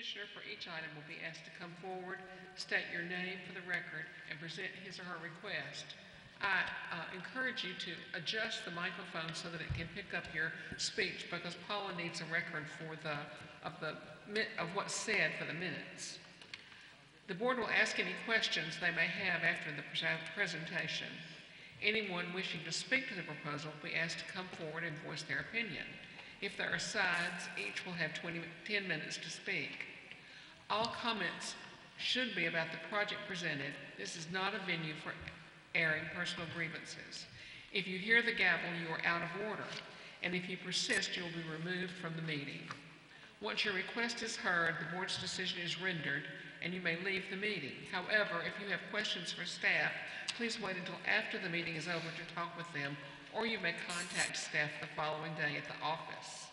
petitioner for each item will be asked to come forward, state your name for the record, and present his or her request. I encourage you to adjust the microphone so that it can pick up your speech, because Paula needs a record of what's said for the minutes. The board will ask any questions they may have after the presentation. Anyone wishing to speak to the proposal will be asked to come forward and voice their opinion. If there are sides, each will have 10 minutes to speak. All comments should be about the project presented. This is not a venue for airing personal grievances. If you hear the gavel, you are out of order, and if you persist, you will be removed from the meeting. Once your request is heard, the board's decision is rendered, and you may leave the meeting. However, if you have questions for staff, please wait until after the meeting is over to talk with them, or you may contact staff the following day at the office.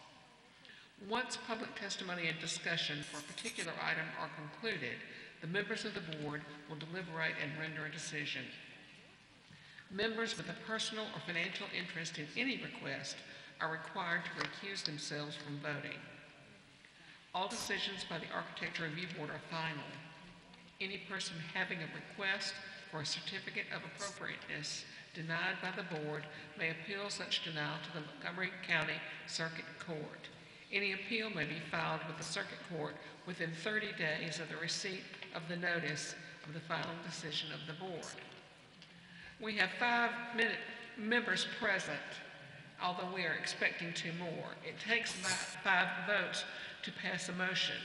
Once public testimony and discussion for a particular item are concluded, the members of the board will deliberate and render a decision. Members with a personal or financial interest in any request are required to recuse themselves from voting. All decisions by the Architecture Review Board are final. Any person having a request for a certificate of appropriateness denied by the board may appeal such denial to the Montgomery County Circuit Court. Any appeal may be filed with the Circuit Court within 30 days of the receipt of the notice of the final decision of the board. We have 5 members present, although we are expecting 2 more. It takes about 5 votes to pass a motion.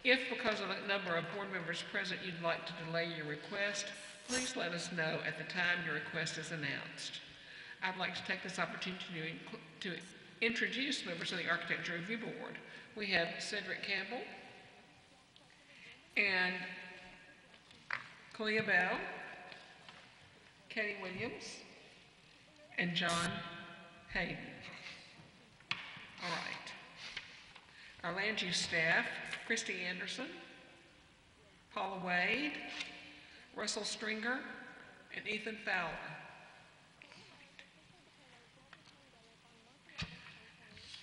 If, because of the number of board members present, you'd like to delay your request, please let us know at the time your request is announced. I'd like to take this opportunity to introduce members of the Architecture Review Board. We have Cedric Campbell and Clea Bell, Katie Williams, and John Hayden. All right. Our land use staff, Christy Anderson, Paula Wade, Russell Stringer, and Ethan Fowler.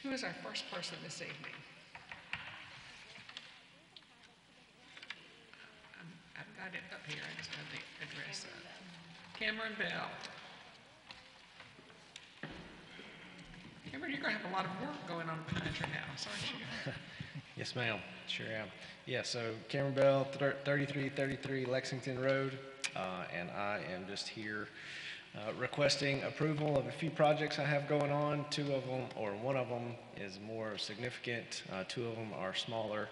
Who is our first person this evening? I've got it up here. I just have the address up. Cameron Bell. Cameron, you're going to have a lot of work going on behind your house, aren't you? Yes, ma'am. Sure am. Yeah, so Cameron Bell, 3333 Lexington Road, and I am just here requesting approval of a few projects I have going on. 2 of them, or 1 of them, is more significant. 2 of them are smaller,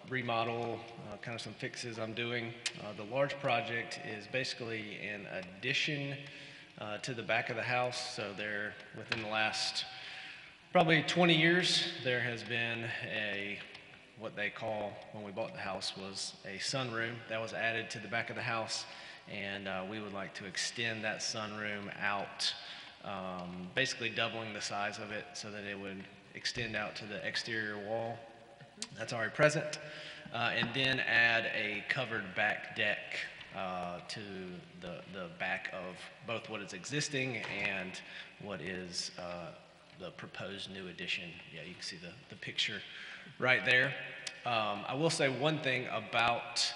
remodel, kind of some fixes I'm doing. The large project is basically an addition to the back of the house. So there, within the last probably 20 years, there has been what they call, when we bought the house, was a sunroom that was added to the back of the house, and we would like to extend that sunroom out, basically doubling the size of it so that it would extend out to the exterior wall that's already present, and then add a covered back deck to the back of both what is existing and what is the proposed new addition. Yeah, you can see the picture right there. I will say one thing about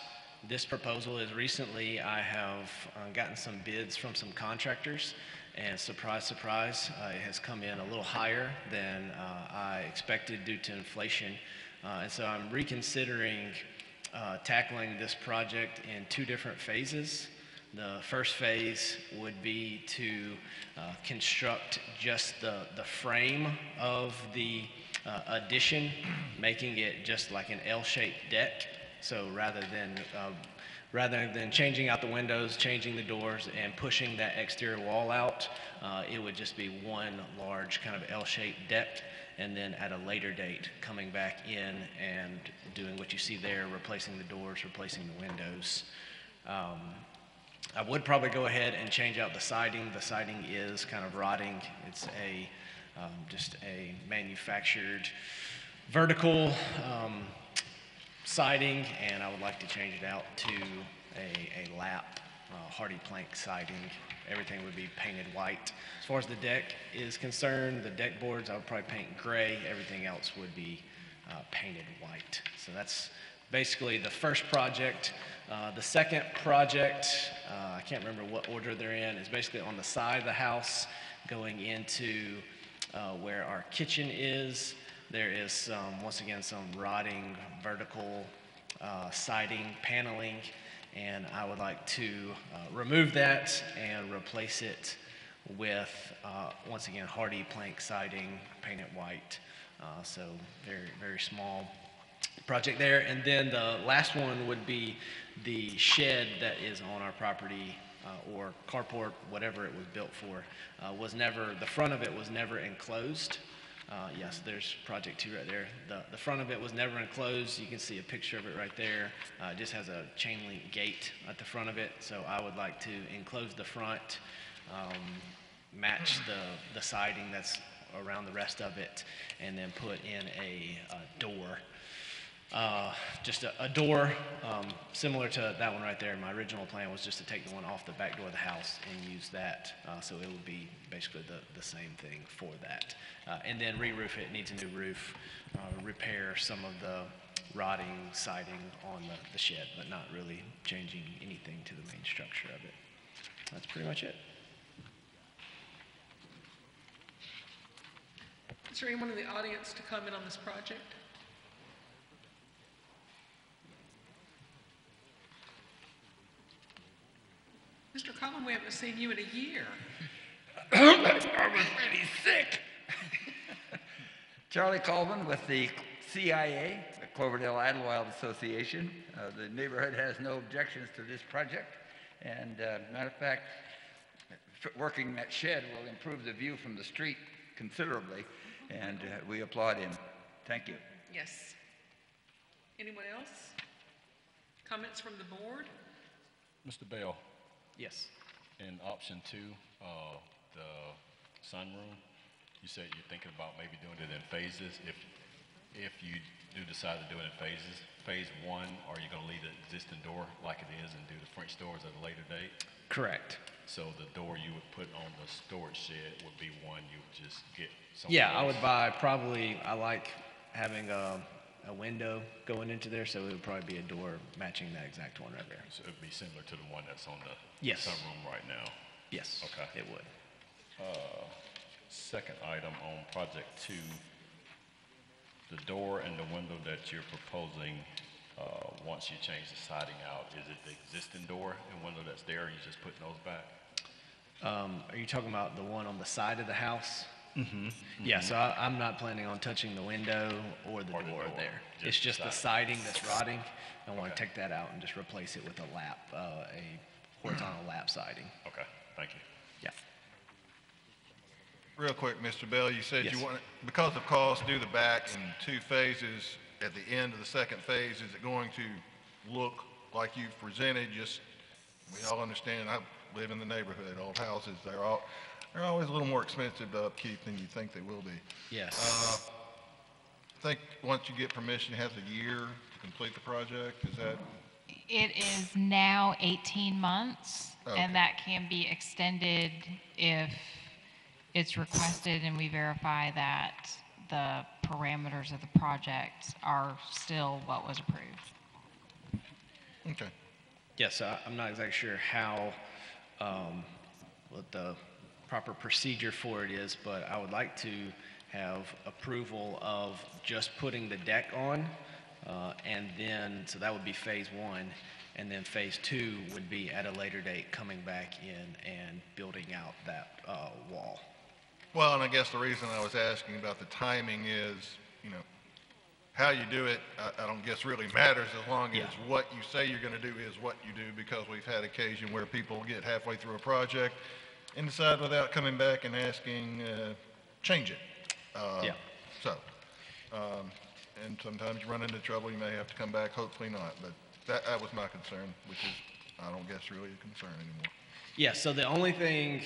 this proposal is recently I have gotten some bids from some contractors, and surprise, surprise, it has come in a little higher than I expected due to inflation. And so I'm reconsidering tackling this project in 2 different phases. The first phase would be to construct just the frame of the addition, making it just like an L-shaped deck. So rather than changing out the windows, changing the doors, and pushing that exterior wall out, it would just be one large kind of L-shaped deck, and then at a later date coming back in and doing what you see there, replacing the doors, replacing the windows. I would probably go ahead and change out the siding. The siding is kind of rotting. It's just a manufactured vertical siding, and I would like to change it out to a lap hardy plank siding. Everything would be painted white. As far as the deck is concerned, the deck boards I would probably paint gray. Everything else would be painted white. So that's basically the first project. The second project, I can't remember what order they're in, is basically on the side of the house going into where our kitchen is. There is once again, some rotting vertical siding paneling, and I would like to remove that and replace it with, once again, hardy plank siding, painted white. So very, very small project there. And then the last one would be the shed that is on our property, or carport, whatever it was built for, the front of it was never enclosed. Yes, there's project 2 right there. The front of it was never enclosed. You can see a picture of it right there. It just has a chain link gate at the front of it. So I would like to enclose the front, match the siding that's around the rest of it, and then put in a door. Just a door similar to that one right there. My original plan was just to take the one off the back door of the house and use that, so it would be basically the same thing for that. And then re-roof it, needs a new roof, repair some of the rotting siding on the shed, but not really changing anything to the main structure of it. That's pretty much it. Is there anyone in the audience to comment on this project? Mr. Collin, we haven't seen you in a year. I was really sick. Charlie Colvin with the CIA, the Cloverdale Idlewild Association. The neighborhood has no objections to this project. And matter of fact, working that shed will improve the view from the street considerably. And we applaud him. Thank you. Yes. Anyone else? Comments from the board? Mr. Bell, Yes. in option 2, the sunroom, you said you're thinking about maybe doing it in phases. If you do decide to do it in phases, phase 1, are you going to leave the existing door like it is and do the French doors at a later date? Correct. So the door you would put on the storage shed would be one you would just get somewhere Yeah, I else? would buy I like having a window going into there, so it would probably be a door matching that exact one right there. So it would be similar to the one that's on the Yes. sunroom right now? Yes. Okay. It would. Second item on project 2, the door and the window that you're proposing, once you change the siding out, is it the existing door and window that's there, and you're just putting those back? Are you talking about the one on the side of the house? Mm-hmm. Yeah, so I'm not planning on touching the window or the door there. It's just the siding that's rotting. I want to take that out and just replace it with a horizontal lap siding. Okay, thank you. Yeah. Real quick, Mr. Bell, you said Yes. you want, because of cost, do the back in 2 phases. At the end of the second phase, is it going to look like you've presented? We all understand, I live in the neighborhood, old houses, they're always a little more expensive to upkeep than you think they will be. Yes. I think once you get permission, it has a year to complete the project, is that? It is now 18 months, Okay. and that can be extended if it's requested and we verify that the parameters of the project are still what was approved. Okay. Yes, I'm not exactly sure how, what the proper procedure for it is, but I would like to have approval of just putting the deck on, and then, so that would be phase 1, and then phase 2 would be at a later date coming back in and building out that wall. Well, and I guess the reason I was asking about the timing is, how you do it, I don't guess really matters as long as what you say you're going to do is what you do, because we've had occasion where people get halfway through a project and decide without coming back and asking, change it. And sometimes you run into trouble, you may have to come back, hopefully not, but that was my concern, which is, I don't guess really a concern anymore. Yeah, so the only thing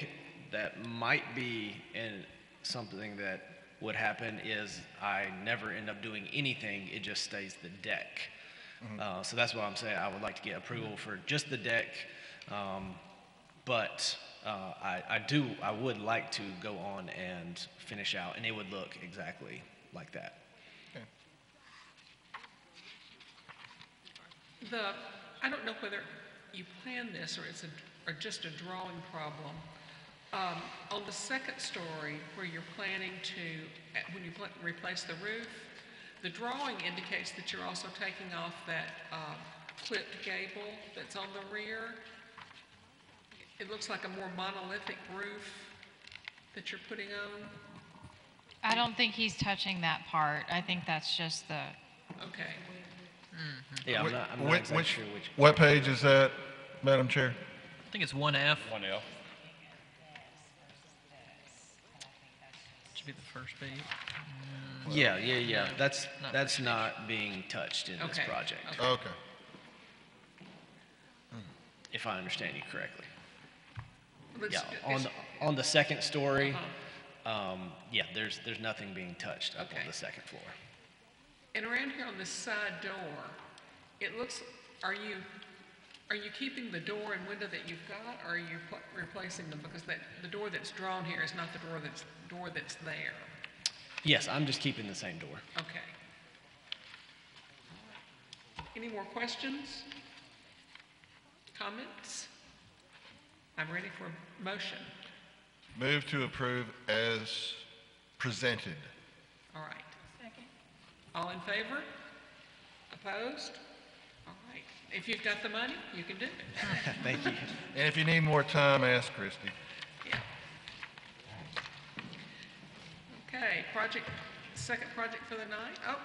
that might be in something that would happen is I never end up doing anything, it just stays the deck. Mm-hmm. So that's why I'm saying I would like to get approval for just the deck, but I would like to go on and finish out, and it would look exactly like that. Okay. I don't know whether you planned this or or just a drawing problem. On the second story where you're planning to, when you replace the roof, the drawing indicates that you're also taking off that clipped gable that's on the rear. It looks like a more monolithic roof that you're putting on. I don't think he's touching that part. I think that's just the, Okay. Yeah, I'm not exactly sure which. What page is that, Madam Chair? I think it's 1F. 1F. Should be the first page. Yeah. That's not being touched in this Okay. project, Okay. if I understand you correctly. Looks- Yeah, it's- on the second story, there's nothing being touched up Okay. on the second floor. And around here on this side door, it looks, are you keeping the door and window that you've got, or are you replacing them? Because the door that's drawn here is not the door that's there. Yes, I'm just keeping the same door. Okay. Any more questions? Comments? I'm ready for a motion. Move to approve as presented. All right. Second. All in favor? Opposed? All right. If you've got the money, you can do it. Thank you. And if you need more time, ask Christie. Yeah. Okay, second project for the night. Oh,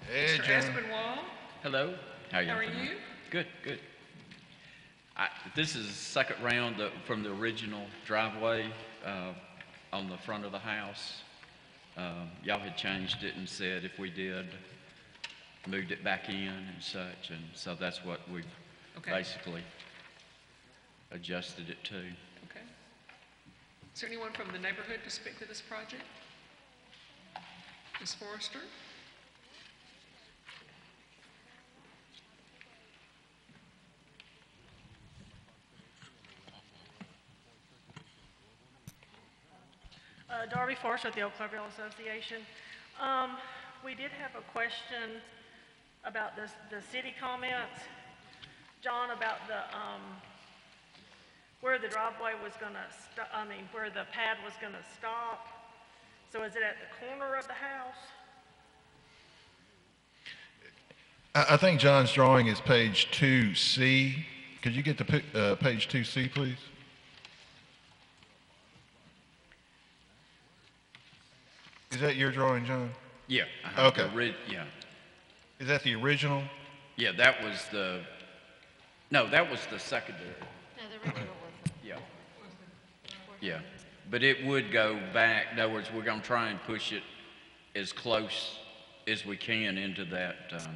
Hey, Mr. John. Aspinwall, Hello. How how are doing? you? Good, good. This is the second round from the original driveway on the front of the house. Y'all had changed it and said if we did, moved it back in and such, and so that's what we've Okay. basically adjusted it to. Okay. Is there anyone from the neighborhood to speak to this project? Ms. Forrester? Darby Forrest with the Old Cloverdale Association. We did have a question about the city comments. John, about where the driveway was gonna where the pad was gonna stop. So is it at the corner of the house? I think John's drawing is page 2C. Could you get to page 2C, please? Is that your drawing, John? Yeah. Okay. Yeah. Is that the original? Yeah, that was that was the secondary. no, the original was. Yeah. Yeah, but it would go back, in other words, we're gonna try and push it as close as we can into that,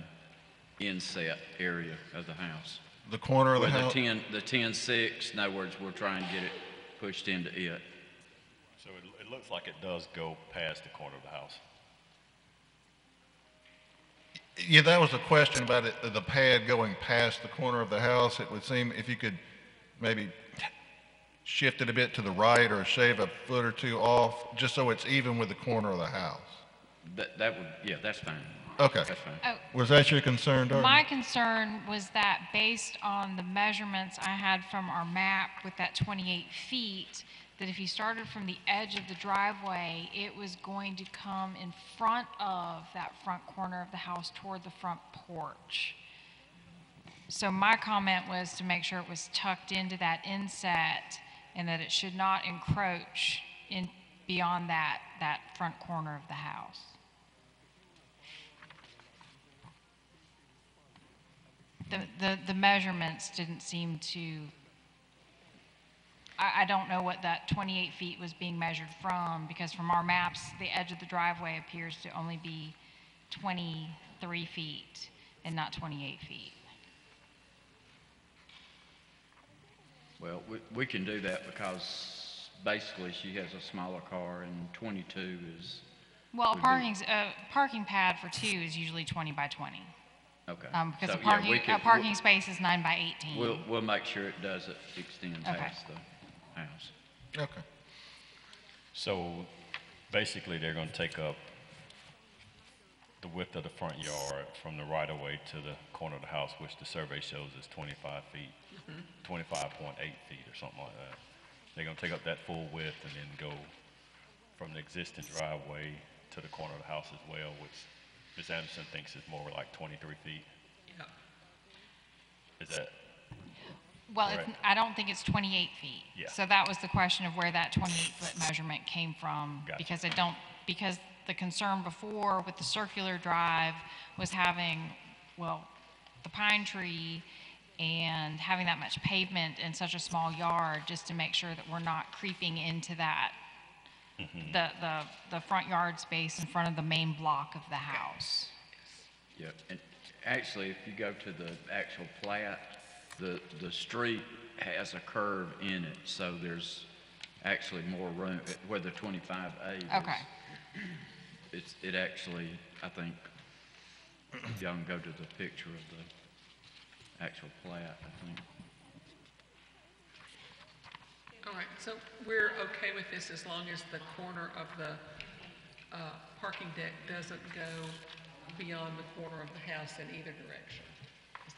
inset area of the house. The corner of the Where house? the 10-6, in other words, we're trying to get it pushed into it. So it looks like it does go past the corner of the house. Yeah, that was a question about it, the pad going past the corner of the house. It would seem if you could maybe shift it a bit to the right or shave a foot or two off, just so it's even with the corner of the house. That would, yeah, that's fine. Okay. That's fine. Oh, Was that your concern, Darby? my concern was that based on the measurements I had from our map with that 28 feet, that if you started from the edge of the driveway, it was going to come in front of that front corner of the house toward the front porch. So my comment was to make sure it was tucked into that inset and that it should not encroach in beyond that front corner of the house. The measurements didn't seem to, I don't know what that 28 feet was being measured from, because from our maps, the edge of the driveway appears to only be 23 feet and not 28 feet. Well, we can do that because basically she has a smaller car and 22 is, Well, Would parking pad for two is usually 20 by 20. okay. Because So, a yeah, we parking, parking space is 9 by 18. We'll make sure it doesn't extend Okay. past the house. Okay. So basically, they're gonna take up the width of the front yard from the right-of-way to the corner of the house, which the survey shows is 25 feet, 25.8 feet or something like that. They're gonna take up that full width and then go from the existing driveway to the corner of the house as well, which Ms. Anderson thinks is more like 23 feet. Yeah. Is that, Well, Correct. I don't think it's 28 feet. Yeah. So that was the question of where that 28-foot measurement came from. Gotcha. Because the concern before with the circular drive was having, well, the pine tree and having that much pavement in such a small yard, just to make sure that we're not creeping into that, the front yard space in front of the main block of the house. Yeah, and actually, if you go to the actual plat, the street has a curve in it, so there's actually more room, where the 25A is. Okay. It actually, I think, y'all can go to the picture of the actual plat, I think. All right, so we're okay with this as long as the corner of the parking deck doesn't go beyond the corner of the house in either direction? Is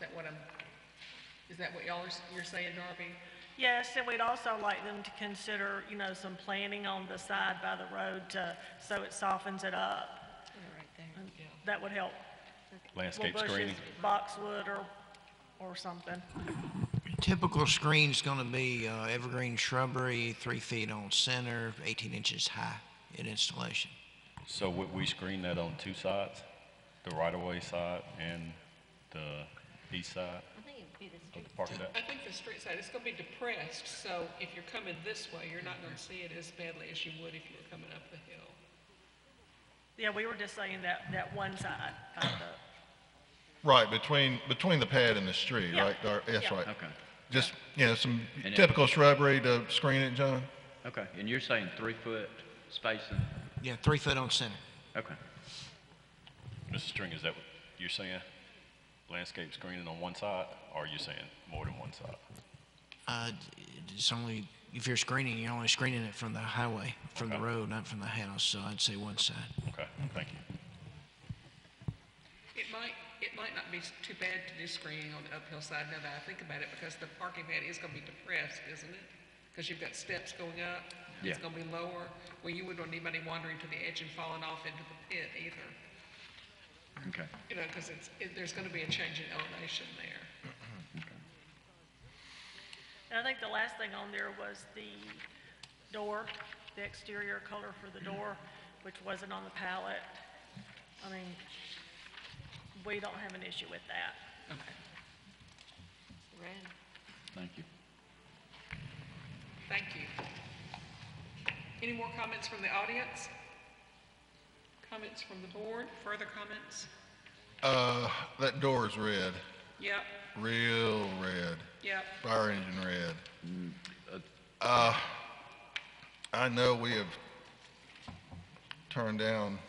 that what you're saying, Darby? Yes, and we'd also like them to consider, some planting on the side by the road so it softens it up. And that would help. landscape Little bushes, screening? boxwood or something. Typical screen's gonna be evergreen shrubbery, 3 feet on center, 18 inches high in installation. So would we screen that on two sides, the right-of-way side and the east side of the parking deck? I think the street side, it's gonna be depressed, so if you're coming this way, you're not gonna see it as badly as you would if you were coming up the hill. Yeah, we were just saying that one side by the, Right, between the pad and the street, Yeah. right? That's Yeah. right. Okay, Just, some And it- typical shrubbery to screen it, John? okay, and you're saying 3-foot spacing? Yeah, 3 foot on center. Okay. Mr. String, is that what you're saying? Landscape screening on one side, or are you saying more than one side? It's only, if you're screening, you're only screening it from the highway, from the Okay. road, not from the house, so I'd say one side. Okay, thank you. It might not be too bad to do screening on the uphill side now that I think about it, because the parking pad is gonna be depressed, isn't it? Because you've got steps going up, Yeah. it's gonna be lower, well, you wouldn't want anybody wandering to the edge and falling off into the pit either. Okay. Because there's gonna be a change in elevation there. and I think the last thing on there was the door, the exterior color for the door, which wasn't on the palette. I mean, we don't have an issue with that. Okay. Thank you. Thank you. Any more comments from the audience? Comments from the board? Further comments? That door is red, Yep, real red, yep. fire engine red. I know we have turned down,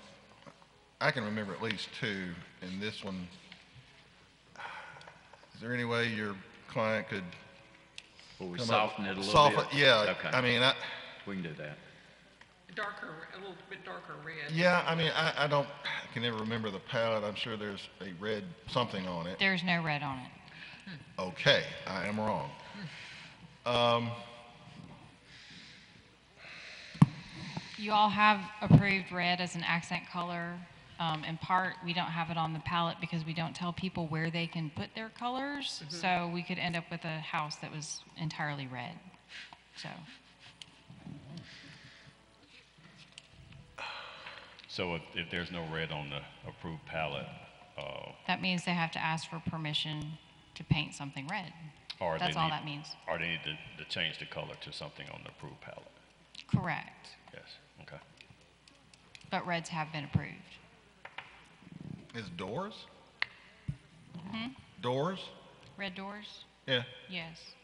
I can remember at least two, and this one, is there any way your client could Will we come up? soften it a little Soften- bit? Yeah, Okay. I mean, We can do that. A little bit darker red. yeah, I mean, I can never remember the palette. I'm sure there's a red something on it. There's no red on it. Okay, I am wrong. You all have approved red as an accent color. In part, we don't have it on the palette because we don't tell people where they can put their colors. So we could end up with a house that was entirely red. So, So if there's no red on the approved palette, that means they have to ask for permission to paint something red. or they That's all need- that means. Or they need to change the color to something on the approved palette? Correct. Yes, okay. But reds have been approved. Is doors? Doors? Red doors? Yeah. Yes.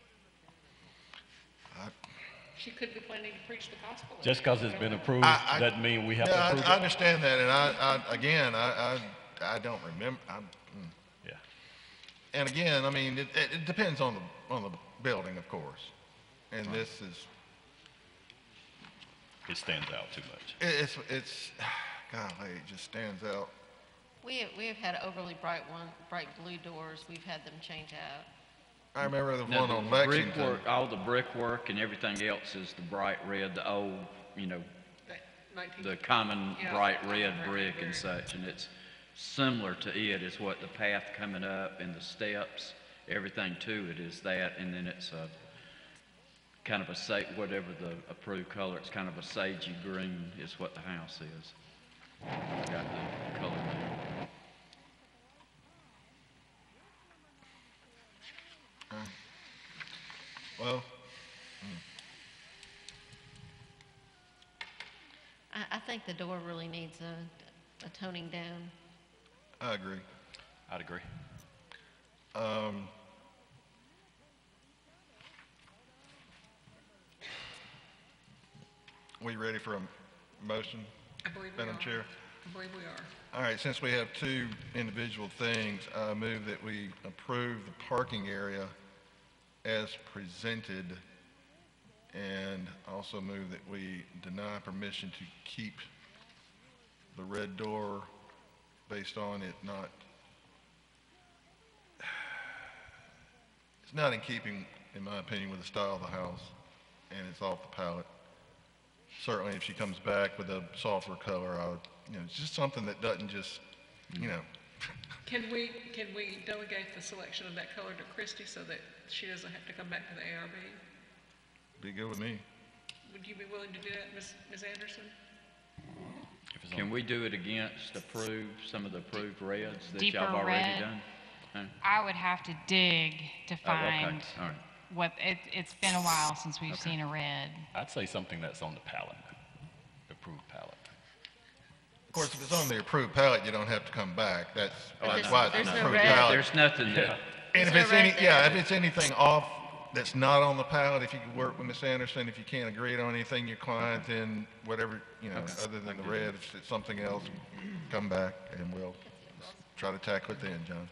She could be planning to preach the gospel. Just because it's been approved, I- doesn't mean we have to Yeah, approve I it? understand that, and I don't remember, Yeah, and again, I mean, it depends on the building, of course. And this is, it stands out too much. it's, golly, it just stands out. We have had overly bright blue doors. We've had them change out. I remember the Now, one the on Lexington. brickwork, all the brickwork and everything else is the bright red, the old, That 19 the common Yeah, bright common red red brick brick. and such, and it's similar to it is what the path coming up and the steps, everything to it is that, and then it's a kind of whatever the approved color, it's kind of a sagey green is what the house is. I got the color now. Well, I think the door really needs a toning down. I agree. I'd agree. We ready for a motion, I believe we are. Madam Chair? I believe we are. All right, since we have two individual things, I move that we approve the parking area as presented, and also move that we deny permission to keep the red door based on it not, it's not in keeping, in my opinion, with the style of the house, and it's off the palette. Certainly, if she comes back with a softer color, I would, it's just something that doesn't just, Can we delegate the selection of that color to Christie so that she doesn't have to come back to the ARB? be good with me. Would you be willing to do that, Ms. Anderson? If it's Can on- we do it against some of the approved reds that Deeper y'all have already red? done? Huh? I would have to dig to Oh, okay, find all right. what, it's been a while since we've seen a red. I'd say something that's on the palette, the approved palette. Of course, if it's on the approved palette, you don't have to come back. That's there's- why it's there's an no approved red. palette. There's nothing that, And if There's it's no any, red yeah, there. if it's anything off that's not on the palette, if you could work with Ms. Anderson, if you can't agree on anything, your client, then whatever, other than the red, if it's something else, come back and we'll try to tackle it then, John.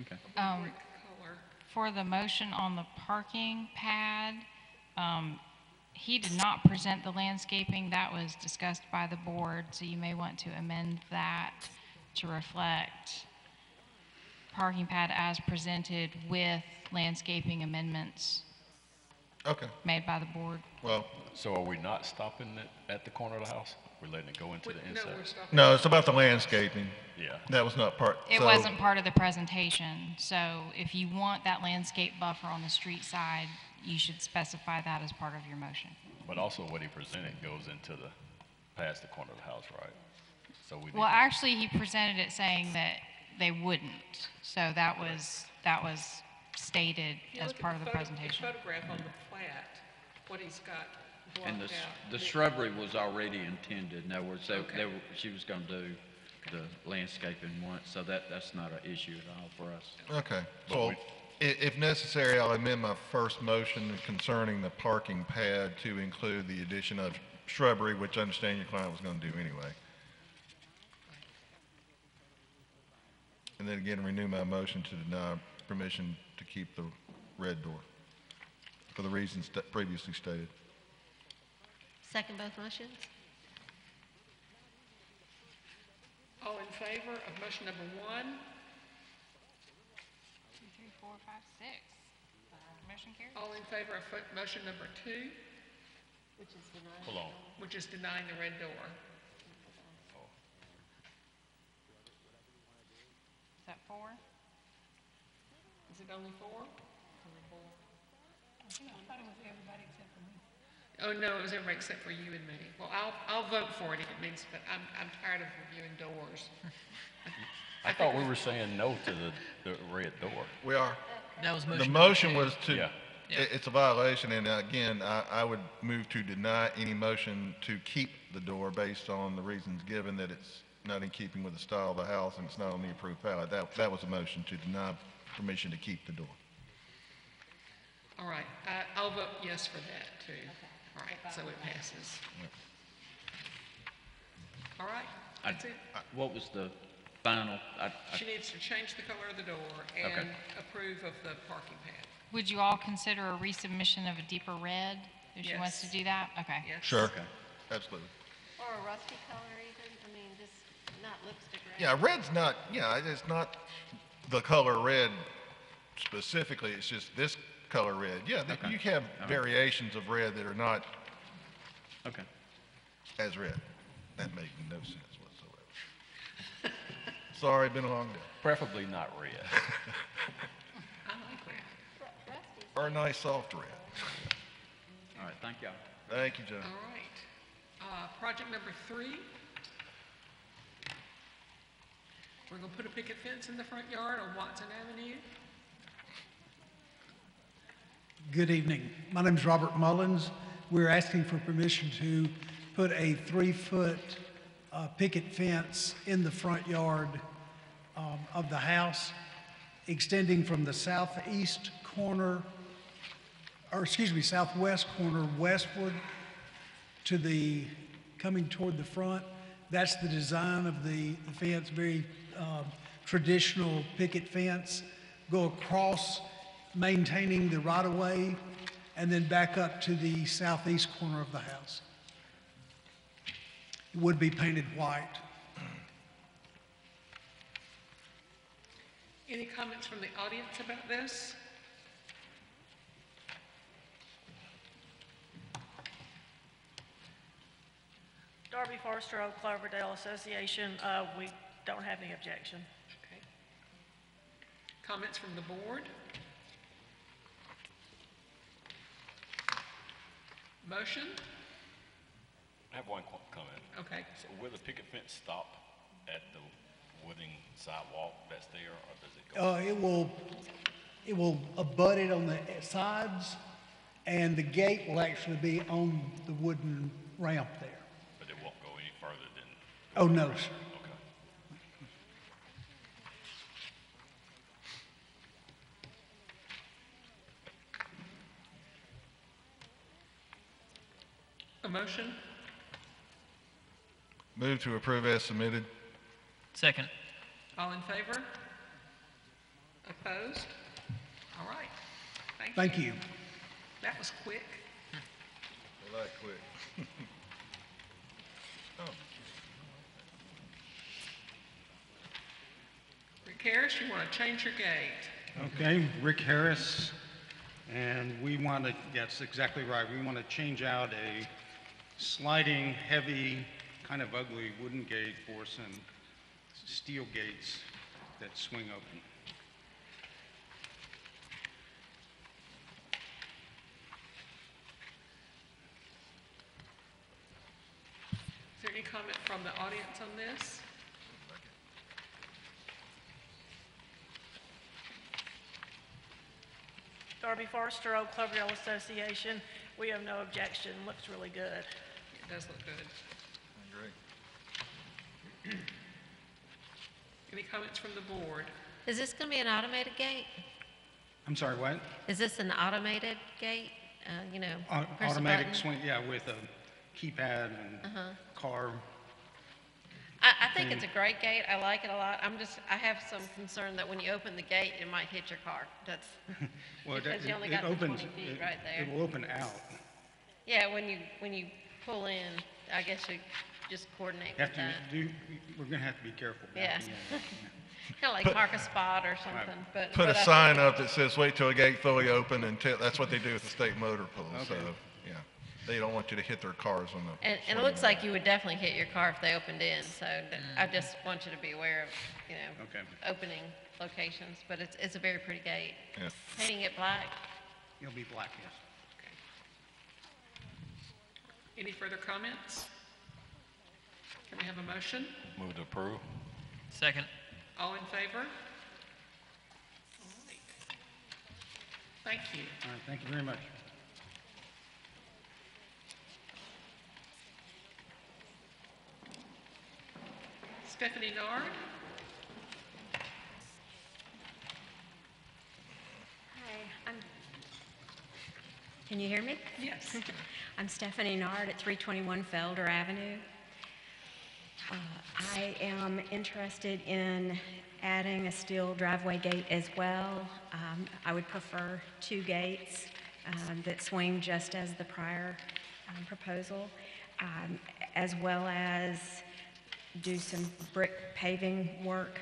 okay. Brick color. For the motion on the parking pad, he did not present the landscaping. That was discussed by the board, so you may want to amend that to reflect parking pad as presented with landscaping amendments Okay, made by the board. well, So are we not stopping it at the corner of the house? We're letting it go into the No, inside? we're stopping. no, it's about the landscaping. Yeah. That was not part. It so- wasn't part of the presentation, so if you want that landscape buffer on the street side, you should specify that as part of your motion. But also what he presented goes into past the corner of the house, right? So we need Well, to- actually, he presented it saying that they wouldn't, so that was stated If you as look at part of the the presentation. photograph on the plat, what he's got And blocked out. the shrubbery was already intended, in other words, Okay. she was gonna do the landscaping once, so that's not an issue at all for us. Okay, so if necessary, I'll amend my first motion concerning the parking pad to include the addition of shrubbery, which I understand your client was going to do anyway. And then again, renew my motion to deny permission to keep the red door for the reasons that previously stated. Second both motions? All in favor of motion number 1? 2, 3, 4, 5, 6. Motion carries. All in favor of motion number 2, Which is denied. Hold on. which is denying the red door? Is that 4? Is it only 4? Oh, no, it was everybody except for you and me. Well, I'll vote for it if it means, but I'm tired of reviewing doors. I thought we were saying no to the red door. We are. That was The motion. motion was to, Yeah. it's a violation, and again, I would move to deny any motion to keep the door based on the reasons given that it's not in keeping with the style of the house and it's not on the approved palette. That was a motion to deny permission to keep the door. All right, I'll vote yes for that, too. All right, so it passes. All right, that's it. What was the final, She needs to change the color of the door and approve of the parking pad. Would you all consider a resubmission of a deeper red if she wants to Yes. do that? Okay. Yes. Sure, absolutely. Or a rusty color even? I mean, just not lipstick red. Yeah, red's not, yeah, it's not the color red specifically, it's just this color red. Yeah, Okay. you have All right. variations of red that are not Okay. as red. That made no sense whatsoever. Sorry, been a long day. Preferably not red. I like red. Or a nice soft red. All right, thank y'all. Thank you, John. All right. Project number 3. We're gonna put a picket fence in the front yard on Watson Avenue. Good evening. My name is Robert Mullins. We're asking for permission to put a 3-foot picket fence in the front yard of the house, extending from the southwest corner westward to the, coming toward the front. That's the design of the fence, very traditional picket fence. Go across, maintaining the right-of-way, and then back up to the southeast corner of the house. It would be painted white. Any comments from the audience about this? Darby Forster Oak Cloverdale Association, we don't have any objection. Okay. Comments from the board? Motion? I have one comment. Okay. So will the picket fence stop at the wooden sidewalk that's there, or does it go? It will abut it on the sides, and the gate will actually be on the wooden ramp there. But it won't go any further than? Oh, no, sir. Okay. A motion? Move to approve as submitted. Second. All in favor? Opposed? All right. Thank you. That was quick. They like quick. Oh. Rick Harris, you want to change your gate? Okay, Rick Harris, and we want to, that's exactly right, we want to change out a sliding, heavy, kind of ugly wooden gate for some steel gates that swing open. Is there any comment from the audience on this? Darby Forster Oak Cloverdale Association, we have no objection. Looks really good. It does look good. Great. Any comments from the board? Is this going to be an automated gate? I'm sorry, what? Is this an automated gate? Press a Automatic button? swing, yeah, with a keypad and car. I think it's a great gate. I like it a lot. I have some concern that when you open the gate, it might hit your car. That's Well, because you only it got the opens, 20 feet right there. it will open out. Yeah, when you pull in, I guess you just coordinate with Have that. to do, we're gonna have to be careful. Yeah. backing in. Kind of like mark a spot or something, but. Put but a I sign think up that says, wait till a gate fully open until, that's what they do with the state motor pool, so, Okay. yeah. They don't want you to hit their cars on the. And it looks like you would definitely hit your car if they opened in, so I just want you to be aware of, Okay. opening locations, but it's a very pretty gate. Yeah. Painting it black, It'll be black, yes. Any further comments? Can we have a motion? Move to approve. Second. All in favor? Thank you. All right, thank you very much. Stephanie Nard? Hi, can you hear me? Yes. I'm Stephanie Nard at 321 Felder Avenue. I am interested in adding a steel driveway gate as well. I would prefer 2 gates that swing just as the prior proposal, as well as do some brick paving work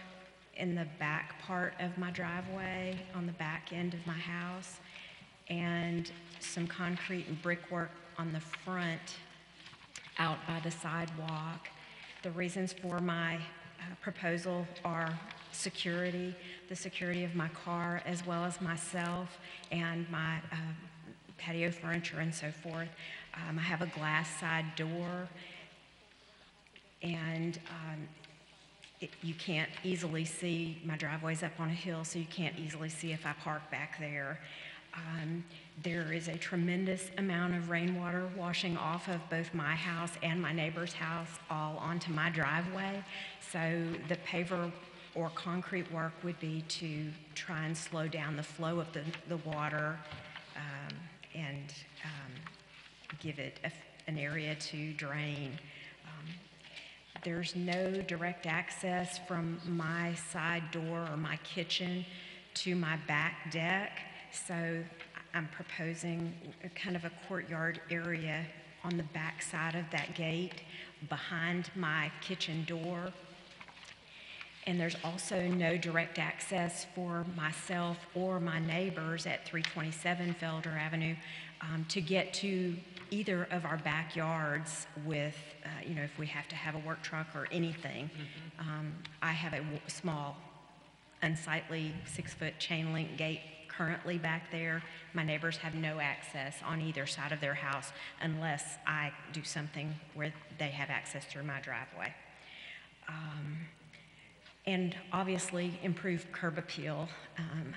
in the back part of my driveway, on the back end of my house, and some concrete and brickwork on the front out by the sidewalk. The reasons for my proposal are security, the security of my car as well as myself and my patio furniture and so forth. I have a glass side door, and you can't easily see, my driveway's up on a hill, so you can't easily see if I park back there. There is a tremendous amount of rainwater washing off of both my house and my neighbor's house all onto my driveway. So the paver or concrete work would be to try and slow down the flow of the water and give it an area to drain. There's no direct access from my side door or my kitchen to my back deck, so I'm proposing a kind of a courtyard area on the back side of that gate behind my kitchen door. And there's also no direct access for myself or my neighbors at 327 Felder Avenue to get to either of our backyards with, if we have to have a work truck or anything. I have a small, unsightly 6-foot chain link gate currently back there. My neighbors have no access on either side of their house unless I do something where they have access through my driveway. And obviously improve curb appeal.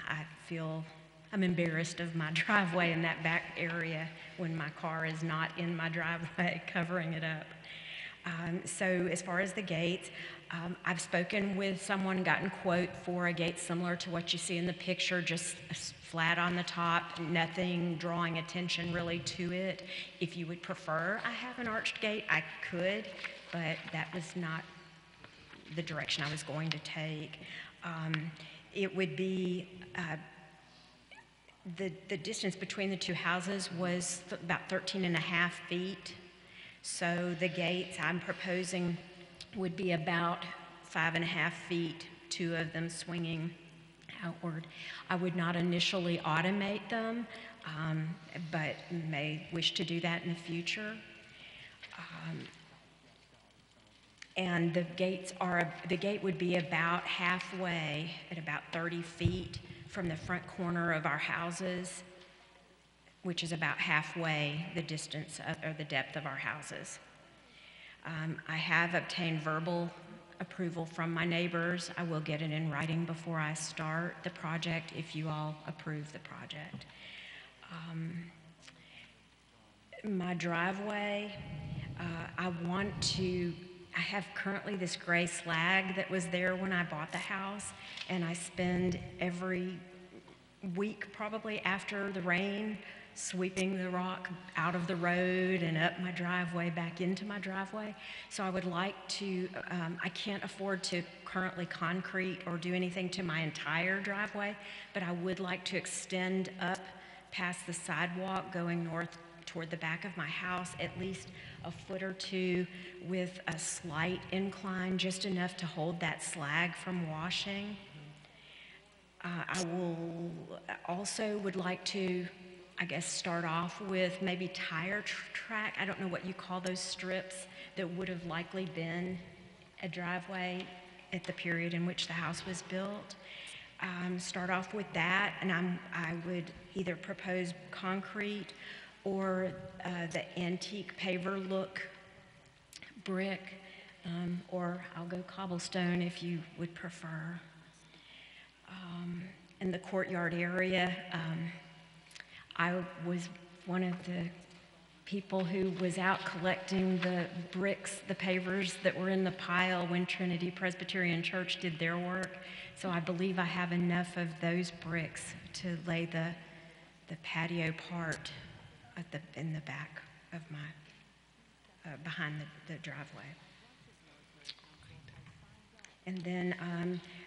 I feel I'm embarrassed of my driveway in that back area when my car is not in my driveway covering it up. So as far as the gates, I've spoken with someone, gotten quote for a gate similar to what you see in the picture, just flat on the top, nothing drawing attention really to it. If you would prefer I have an arched gate, I could, but that was not the direction I was going to take. It would be, the distance between the two houses was about 13 and a half feet. So the gates I'm proposing would be about 5.5 feet, 2 of them swinging outward. I would not initially automate them, but may wish to do that in the future. And the gate would be about halfway, at about 30 feet from the front corner of our houses, which is about halfway the distance or the depth of our houses. I have obtained verbal approval from my neighbors. I will get it in writing before I start the project if you all approve the project. My driveway, I have currently this gray slag that was there when I bought the house, and I spend every week probably after the rain sweeping the rock out of the road and up my driveway back into my driveway. So I would like to, I can't afford to currently concrete or do anything to my entire driveway, but I would like to extend up past the sidewalk going north toward the back of my house at least a foot or two with a slight incline, just enough to hold that slag from washing. I would like to, I guess, start off with maybe tire track. I don't know what you call those strips that would have likely been a driveway at the period in which the house was built. Start off with that, and I would either propose concrete or the antique paver look brick, or I'll go cobblestone if you would prefer. In the courtyard area, I was one of the people who was out collecting the bricks, the pavers that were in the pile when Trinity Presbyterian Church did their work. So I believe I have enough of those bricks to lay the patio part in the back of my, behind the driveway. And then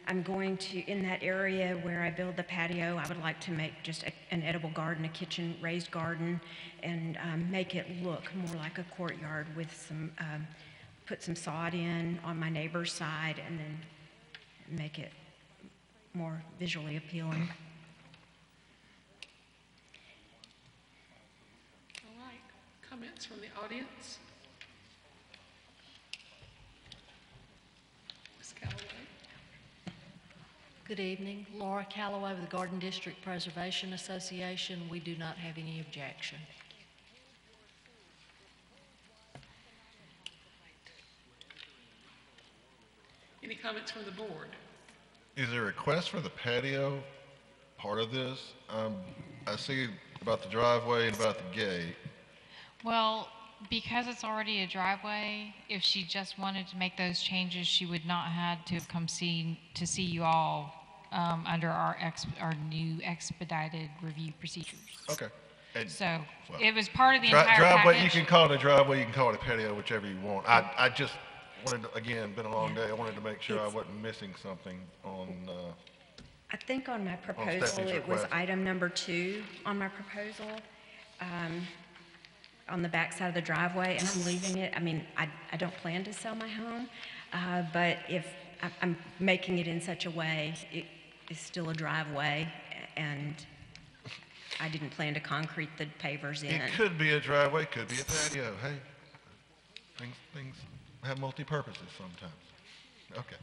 I'm going to, in that area where I build the patio, I would like to make just an edible garden, a kitchen raised garden, and make it look more like a courtyard with some put some sod in on my neighbor's side and then make it more visually appealing. All right, comments from the audience? Ms. Calloway? Good evening. Laura Calloway with the Garden District Preservation Association. We do not have any objection. Any comments from the board? Is there a request for the patio part of this? I see about the driveway and about the gate. Well, because it's already a driveway, if she just wanted to make those changes, she would not have to have come to see you all under our new expedited review procedures. Okay. And- So well, it was part of the entire driveway, package. you can call it a driveway, you can call it a patio, whichever you want. I just wanted to, again, been a long day, I wanted to make sure I wasn't missing something on, I think on my proposal, Stephanie's it was request. item number 2 on my proposal, on the back side of the driveway, and I'm leaving it. I mean, I don't plan to sell my home, but if I'm making it in such a way, it is still a driveway, and I didn't plan to concrete the pavers in. it could be a driveway, could be a patio, hey. Things have multi-purposes sometimes. Okay.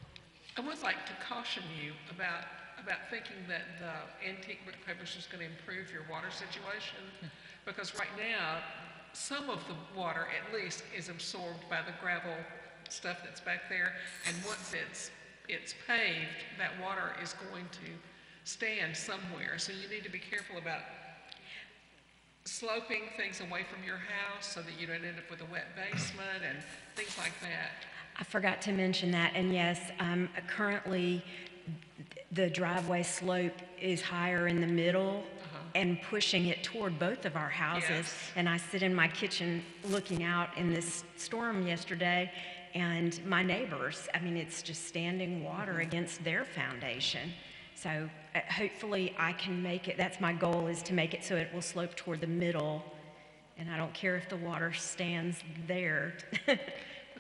I would like to caution you about thinking that the antique brick paper is just going to improve your water situation, because right now, some of the water, at least, is absorbed by the gravel stuff that's back there, and once it's paved, that water is going to stand somewhere. So you need to be careful about sloping things away from your house so that you don't end up with a wet basement and things like that. I forgot to mention that, and yes, currently, the driveway slope is higher in the middle and pushing it toward both of our houses. Yes. And I sit in my kitchen looking out in this storm yesterday, and my neighbors, I mean, it's just standing water against their foundation. So hopefully I can make it, that's my goal, is to make it so it will slope toward the middle, and I don't care if the water stands there. If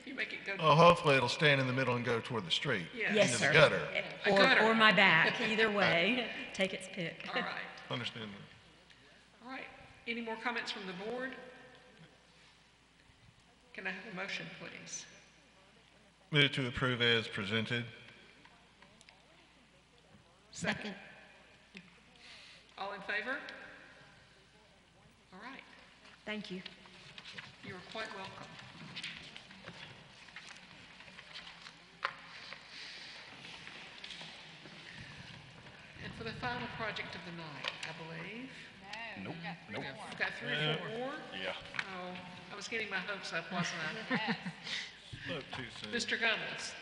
you make it go Oh, hopefully it'll stand in the middle and go toward the street. Yes. Yes, Into sir. the gutter. A gutter. Or my back, either way, take its pick. All right. Understand that. All right. Any more comments from the board? Can I have a motion, please? Move to approve as presented. Second. All in favor? All right. Thank you. You are quite welcome. And for the final project of the night, I believe. Nope. We've got 3 or 4 more? Yeah. Oh, I was getting my hopes up, wasn't I? Spoke too soon. Mr. Gunnels,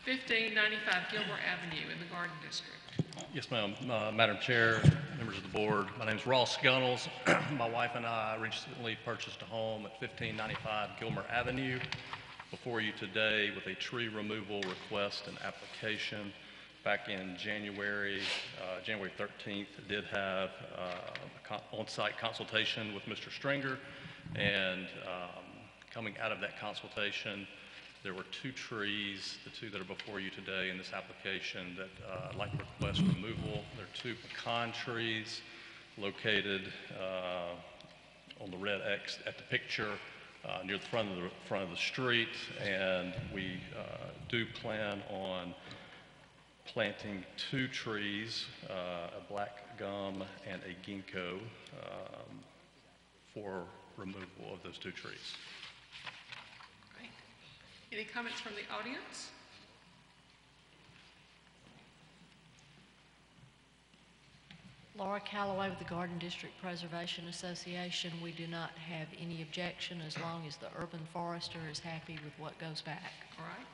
1595 Gilmore Avenue in the Garden District. Yes, ma'am. Madam Chair, members of the board, my name is Ross Gunnels. My wife and I recently purchased a home at 1595 Gilmore Avenue before you today with a tree removal request and application. Back in January 13th, did have on-site consultation with Mr. Stringer, and coming out of that consultation, there were 2 trees, the 2 that are before you today in this application, that I'd like to request removal. They're 2 pecan trees located on the red X at the picture near the front of the street, and we do plan on planting 2 trees, a black gum and a ginkgo, for removal of those 2 trees. Right. Any comments from the audience? Laura Calloway with the Garden District Preservation Association. We do not have any objection as long as the urban forester is happy with what goes back. All right.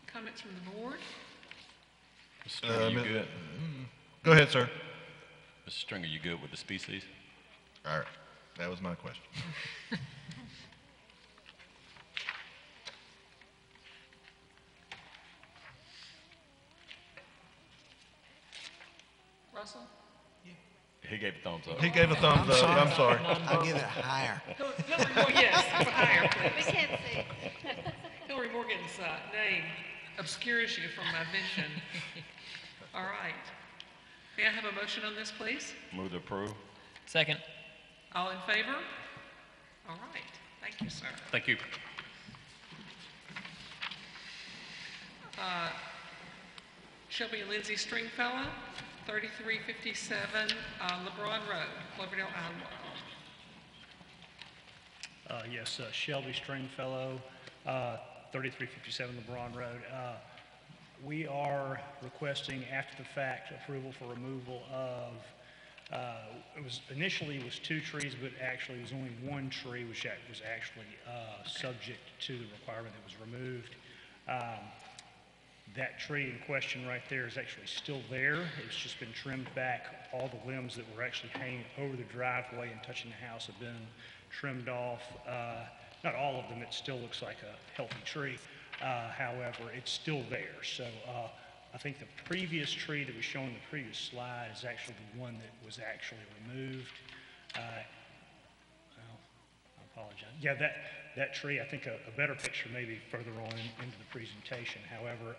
Comments from the board? Mr. Stringer, you good? Go ahead, sir. Mr. Stringer, you good with the species? All right. That was my question. Russell? He gave a thumbs up. He gave a thumbs up, I'm sorry. I'll give it a higher. Yes, higher, We please. can't see. Hillary Morgan's name obscures you from my vision. All right. May I have a motion on this, please? Move to approve. Second. All in favor? All right. Thank you, sir. Thank you. Shelby and Lindsay Stringfellow, 3357 LeBron Road, Cloverdale Idlewild. Yes, Shelby Stringfellow, 3357 LeBron Road. We are requesting after the fact approval for removal of, initially it was 2 trees, but actually it was only 1 tree which was actually subject to the requirement that was removed. That tree in question right there is actually still there. It's just been trimmed back. All the limbs that were actually hanging over the driveway and touching the house have been trimmed off. Not all of them. It still looks like a healthy tree. However, it's still there. So I think the previous tree that was shown in the previous slide is actually the one that was actually removed. I apologize. Yeah, that tree, I think a better picture maybe further on into the presentation. However,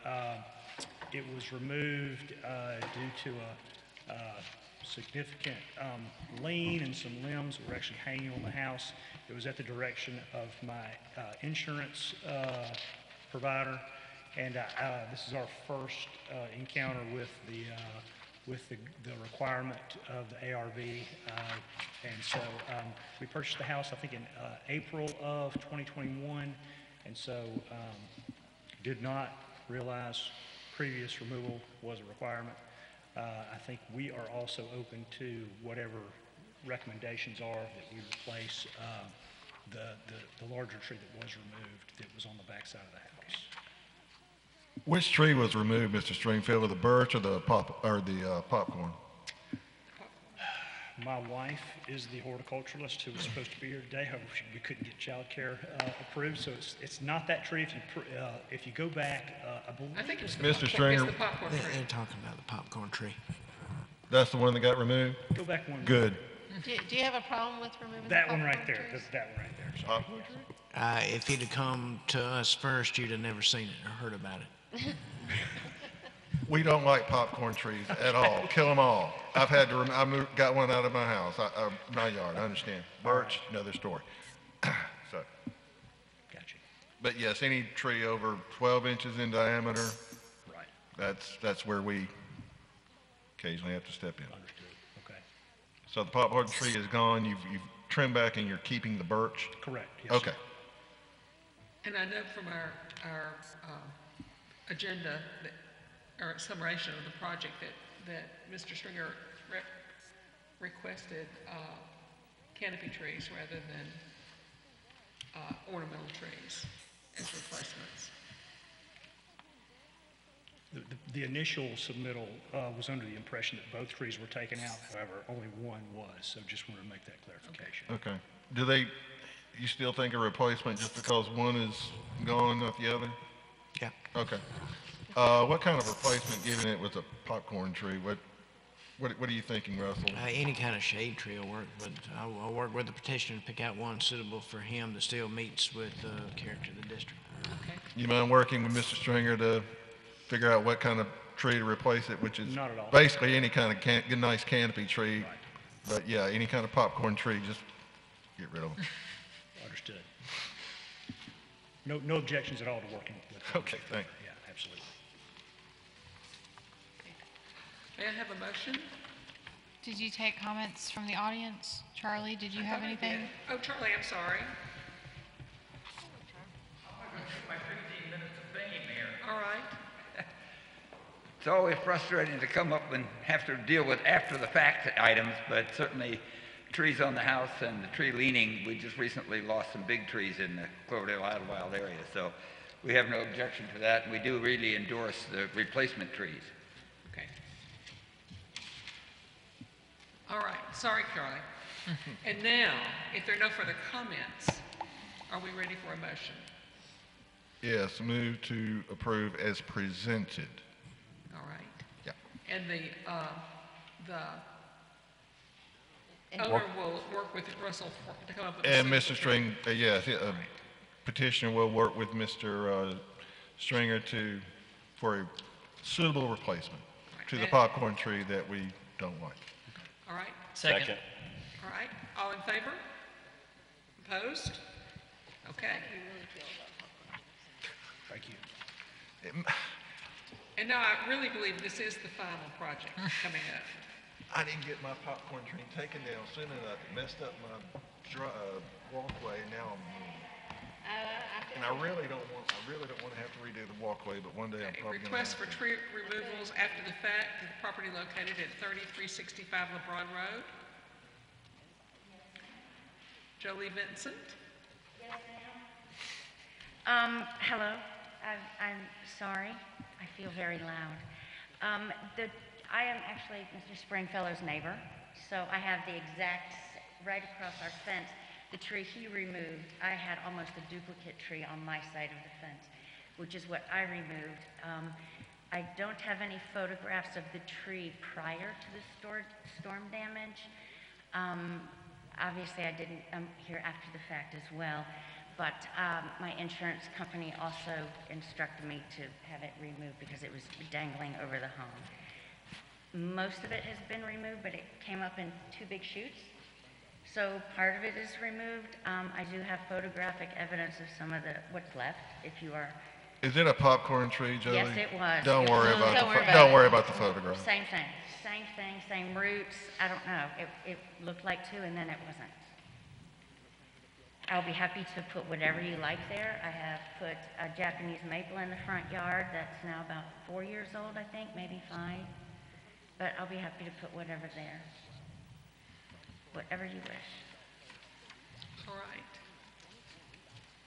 it was removed due to a significant lean and some limbs that were actually hanging on the house. It was at the direction of my insurance provider, and this is our first encounter with the requirement of the ARV, and so we purchased the house I think in April of 2021, and so did not realize previous removal was a requirement. I think we are also open to whatever recommendations are that we replace the larger tree that was removed that was on the back side of the house. Which tree was removed, Mr. Stringfield, the birch or the popcorn? My wife is the horticulturalist who was supposed to be here today. However, we couldn't get childcare approved, so it's not that tree. If you go back, I believe. I think it's Mr. Stringer. the popcorn tree. They're talking about the popcorn tree. That's the one that got removed? Go back one. Good. Do you have a problem with removing That the one right popcorn there. trees? That one right there. Sorry. If he'd have come to us first, you'd have never seen it or heard about it. We don't like popcorn trees at all. Kill them all. I've had to, got one out of my house, my yard, I understand. Birch, another story. So. Gotcha. But yes, any tree over 12 inches in diameter, Right. that's where we occasionally have to step in. Understood. Okay. So the popcorn tree is gone, you've trimmed back and you're keeping the birch? Correct. Yes, Okay. sir. And I know from our agenda, or summation of the project, that Mr. Stringer requested canopy trees rather than ornamental trees as replacements. The initial submittal was under the impression that both trees were taken out. However, only one was, so just wanted to make that clarification. Okay. You still think a replacement just because one is gone, not the other? Yeah. Okay. What kind of replacement, given it was a popcorn tree, what are you thinking, Russell? Any kind of shade tree will work, but I'll work with the petitioner to pick out one suitable for him that still meets with the character of the district. Okay. You mind working with Mr. Stringer to figure out what kind of tree to replace it, which is Not at all. basically any kind of nice canopy tree. Right. But yeah, any kind of popcorn tree, just get rid of them. Understood. No objections at all to working with them. Okay, thanks. Yeah, absolutely. May I have a motion? Did you take comments from the audience? Charlie, did you have I thought I anything? did. Oh, Charlie, I'm sorry. My 15 minutes of fame here. All right. It's always frustrating to come up and have to deal with after-the-fact items, but certainly trees on the house and the tree leaning, we just recently lost some big trees in the Cloverdale Idlewild area, so we have no objection to that, and we do really endorse the replacement trees. Okay. All right. Sorry, Charlie. And now, if there are no further comments, are we ready for a motion? Yes, move to approve as presented. All right. Yeah. And the owner will work with Russell to come up with a And suitable Mr. String, yes, petitioner will work with Mr. Stringer for a suitable replacement to the popcorn tree that we don't like. All right? Second. All right, all in favor? Opposed? Okay. Thank you. And now I really believe this is the final project coming up. I didn't get my popcorn tree taken down soon enough. It messed up my walkway. Now and I really don't want to have to redo the walkway, but one day I'm probably going to. Request for tree removals after the fact to the property located at 3365 LeBron Road. Jolie Vincent. Yes, ma'am. Hello. I'm sorry. I feel very loud. I am actually Mr. Springfellow's neighbor, so I have the exact, right across our fence, the tree he removed. I had almost a duplicate tree on my side of the fence, which is what I removed. I don't have any photographs of the tree prior to the storm damage. Obviously, I didn't, I'm here after the fact as well, but my insurance company also instructed me to have it removed because it was dangling over the home. Most of it has been removed, but it came up in two big shoots. So part of it is removed. I do have photographic evidence of some of what's left, if you are. Is it a popcorn tree, Jolie? Yes, it was. Don't worry about the photograph. Same thing, same roots. I don't know. It looked like two, and then it wasn't. I'll be happy to put whatever you like there. I have put a Japanese maple in the front yard that's now about 4 years old, I think, maybe 5. But I'll be happy to put whatever there. Whatever you wish. All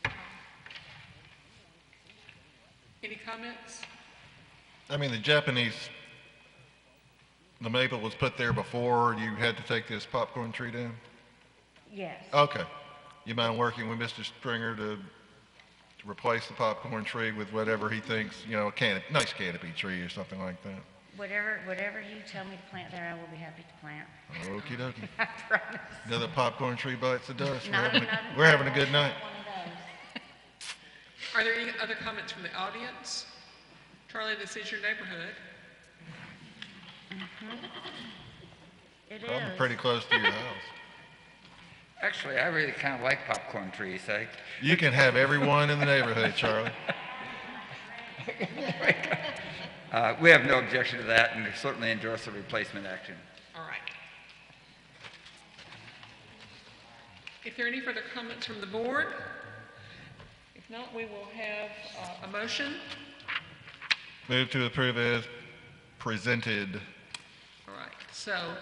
right. Any comments? I mean, the maple was put there before you had to take this popcorn tree down? Yes. Okay. You mind working with Mr. Stringer to replace the popcorn tree with whatever he thinks, nice canopy tree or something like that? Whatever you tell me to plant there, I will be happy to plant. Okie dokie. I promise. Another popcorn tree bites the dust. Not We're having a good night. one of those. Are there any other comments from the audience? Charlie, this is your neighborhood. It I'm is. pretty close to your house. Actually, I really kind of like popcorn trees. You can have everyone in the neighborhood, Charlie. We have no objection to that and certainly endorse the replacement action. All right. If there are any further comments from the board, if not, we will have a motion. Move to approve as presented. All right. So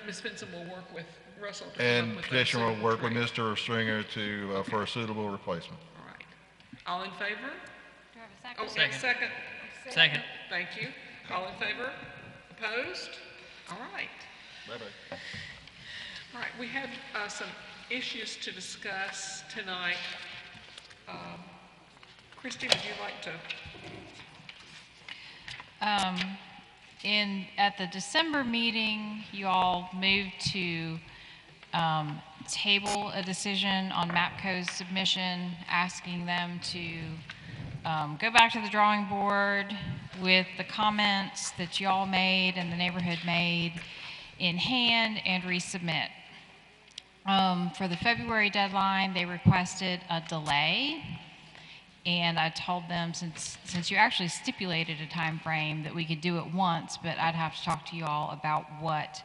Ms. Vincent will work with Russell to come And up with a petitioner will suitable work with tree. Mr. Stringer for a suitable replacement. All right. All in favor? Do I have a second? Oh, Second. second. Second. Thank you. All in favor? Opposed? All right. Bye-bye. All right, we have some issues to discuss tonight. Christy, would you like to? At the December meeting, you all moved to table a decision on MAPCO's submission, asking them to go back to the drawing board with the comments that you all made and the neighborhood made in hand and resubmit. For the February deadline, they requested a delay. And I told them, since you actually stipulated a time frame, that we could do it once, but I'd have to talk to you all about what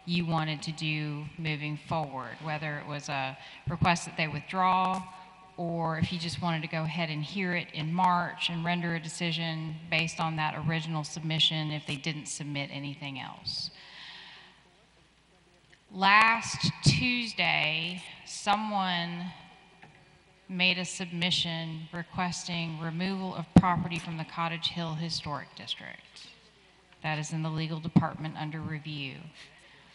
you wanted to do moving forward, whether it was a request that they withdraw, or if you just wanted to go ahead and hear it in March and render a decision based on that original submission if they didn't submit anything else. Last Tuesday, someone made a submission requesting removal of property from the Cottage Hill Historic District. That is in the legal department under review.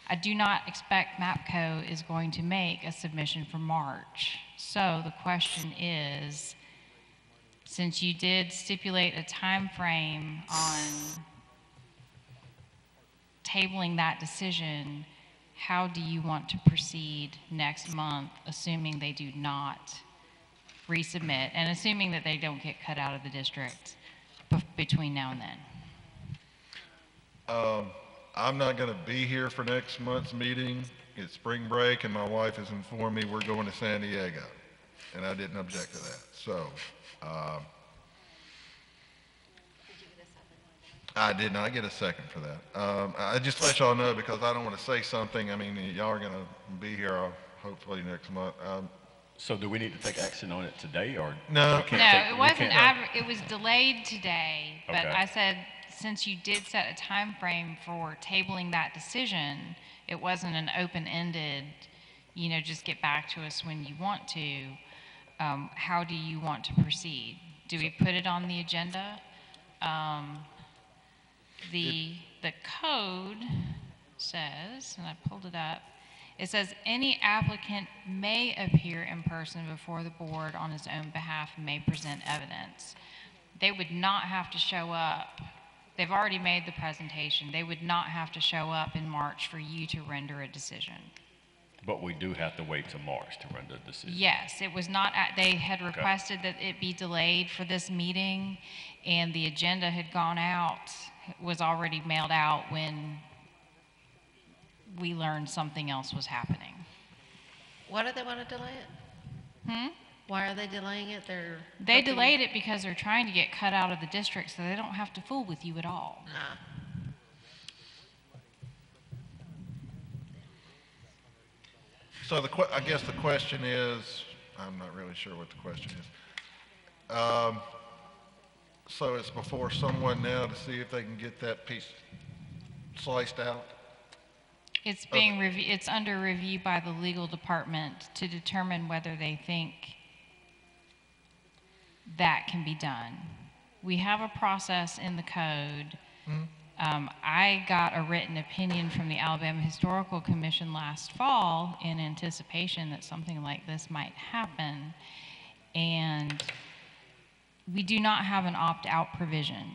I do not expect MAPCO is going to make a submission for March. So the question is, since you did stipulate a time frame on tabling that decision, how do you want to proceed next month, assuming they do not resubmit, and assuming that they don't get cut out of the district between now and then? I'm not going to be here for next month's meeting. It's spring break, and my wife has informed me we're going to San Diego, and I didn't object to that. So, I did not get a second for that. I just let y'all know because I don't want to say something. I mean, y'all are going to be here hopefully next month. So do we need to take action on it today, or? No. we can't No, take- it we wasn't, can't- it was delayed today, but Okay. I said, since you did set a time frame for tabling that decision, it wasn't an open-ended, just get back to us when you want to. How do you want to proceed? Do we put it on the agenda? The code says, and I pulled it up, it says any applicant may appear in person before the board on his own behalf and may present evidence. They would not have to show up. They've already made the presentation. They would not have to show up in March for you to render a decision. But we do have to wait till March to render a decision. Yes, it was not, they had requested that it be delayed for this meeting, and the agenda had gone out, was already mailed out when we learned something else was happening. Why do they want to delay it? Why are they delaying it? They hoping- delayed it because they're trying to get cut out of the district so they don't have to fool with you at all. So I guess the question is, I'm not really sure what the question is. So it's before someone now to see if they can get that piece sliced out? It's being it's under review by the legal department to determine whether they think that can be done. We have a process in the code. I got a written opinion from the Alabama Historical Commission last fall in anticipation that something like this might happen. And we do not have an opt-out provision.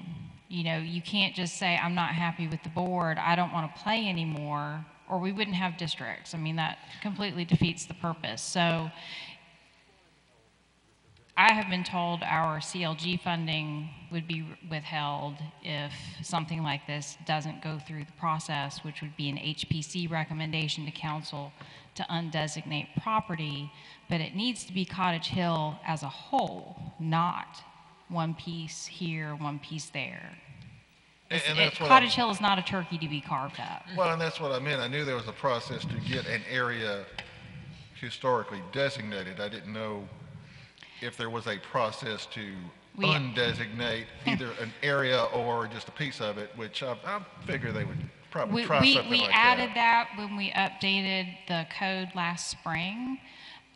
You can't just say, I'm not happy with the board, I don't want to play anymore, or we wouldn't have districts. I mean, that completely defeats the purpose. So I have been told our CLG funding would be withheld if something like this doesn't go through the process, which would be an HPC recommendation to council to undesignate property, but it needs to be Cottage Hill as a whole, not one piece here, one piece there. And that's what Cottage Hill is not a turkey to be carved up. Well, and that's what I meant. I knew there was a process to get an area historically designated. I didn't know if there was a process to undesignate either an area or just a piece of it, which I figure they would probably try something like that. We added that when we updated the code last spring.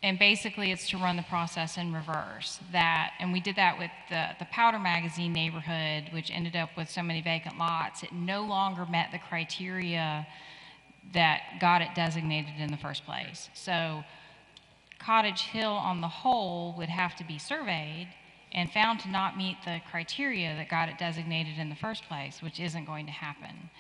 And basically, it's to run the process in reverse. And we did that with the Powder Magazine neighborhood, which ended up with so many vacant lots. It no longer met the criteria that got it designated in the first place. So Cottage Hill on the whole would have to be surveyed and found to not meet the criteria that got it designated in the first place, which isn't going to happen.